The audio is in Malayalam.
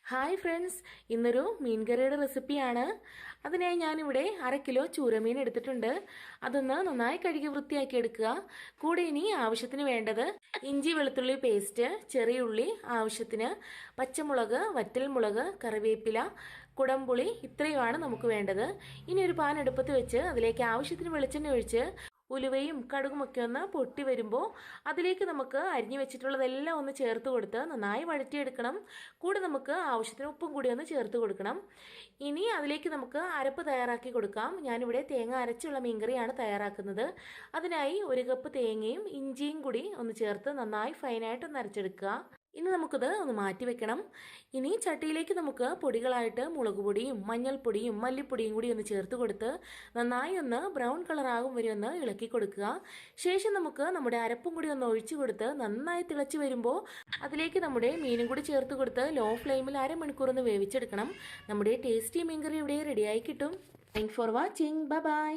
ഹായ് ഫ്രണ്ട്സ്, ഇന്നൊരു മീൻകറിയുടെ റെസിപ്പിയാണ്. അതിനായി ഞാനിവിടെ 1/2 കിലോ ചൂരമീൻ എടുത്തിട്ടുണ്ട്. അതൊന്ന് നന്നായി കഴുകി വൃത്തിയാക്കി എടുക്കുക. കൂടെ ഇനി ആവശ്യത്തിന് വേണ്ടത് ഇഞ്ചി വെളുത്തുള്ളി പേസ്റ്റ്, ചെറിയ ഉള്ളി ആവശ്യത്തിന്, പച്ചമുളക്, വറ്റൽമുളക്, കറിവേപ്പില, കുടംപുളി, ഇത്രയുമാണ് നമുക്ക് വേണ്ടത്. ഇനി ഒരു പാൻ അടുപ്പത്ത് വെച്ച് അതിലേക്ക് ആവശ്യത്തിന് വെളിച്ചെണ്ണ ഒഴിച്ച് ഉലുവയും കടുകുമൊക്കെ ഒന്ന് പൊട്ടി വരുമ്പോൾ അതിലേക്ക് നമുക്ക് അരിഞ്ഞു വെച്ചിട്ടുള്ളതെല്ലാം ഒന്ന് ചേർത്ത് കൊടുത്ത് നന്നായി വഴറ്റിയെടുക്കണം. കൂടെ നമുക്ക് ആവശ്യത്തിന് ഉപ്പും കൂടി ഒന്ന് ചേർത്ത് കൊടുക്കണം. ഇനി അതിലേക്ക് നമുക്ക് അരപ്പ് തയ്യാറാക്കി കൊടുക്കാം. ഞാനിവിടെ തേങ്ങ അരച്ചുള്ള മീൻകറിയാണ് തയ്യാറാക്കുന്നത്. അതിനായി 1 കപ്പ് തേങ്ങയും ഇഞ്ചിയും കൂടി ഒന്ന് ചേർത്ത് നന്നായി ഫൈനായിട്ട് ഒന്ന് അരച്ചെടുക്കുക. ഇനി നമുക്കിത് ഒന്ന് മാറ്റി വെക്കണം. ഇനി ചട്ടിയിലേക്ക് നമുക്ക് പൊടികളായിട്ട് മുളക് പൊടിയും മഞ്ഞൾപ്പൊടിയും മല്ലിപ്പൊടിയും കൂടി ഒന്ന് ചേർത്ത് കൊടുത്ത് നന്നായി ഒന്ന് ബ്രൗൺ കളറാകും വരെ ഒന്ന് ഇളക്കി കൊടുക്കുക. ശേഷം നമുക്ക് നമ്മുടെ അരപ്പും കൂടി ഒന്ന് ഒഴിച്ചു കൊടുത്ത് നന്നായി തിളച്ച് വരുമ്പോൾ അതിലേക്ക് നമ്മുടെ മീനും കൂടി ചേർത്ത് കൊടുത്ത് ലോ ഫ്ലെയിമിൽ 1/2 മണിക്കൂർ ഒന്ന് വേവിച്ചെടുക്കണം. നമ്മുടെ ടേസ്റ്റി മീൻകറി ഇവിടെ റെഡിയായി കിട്ടും. Thanks for watching. Bye bye.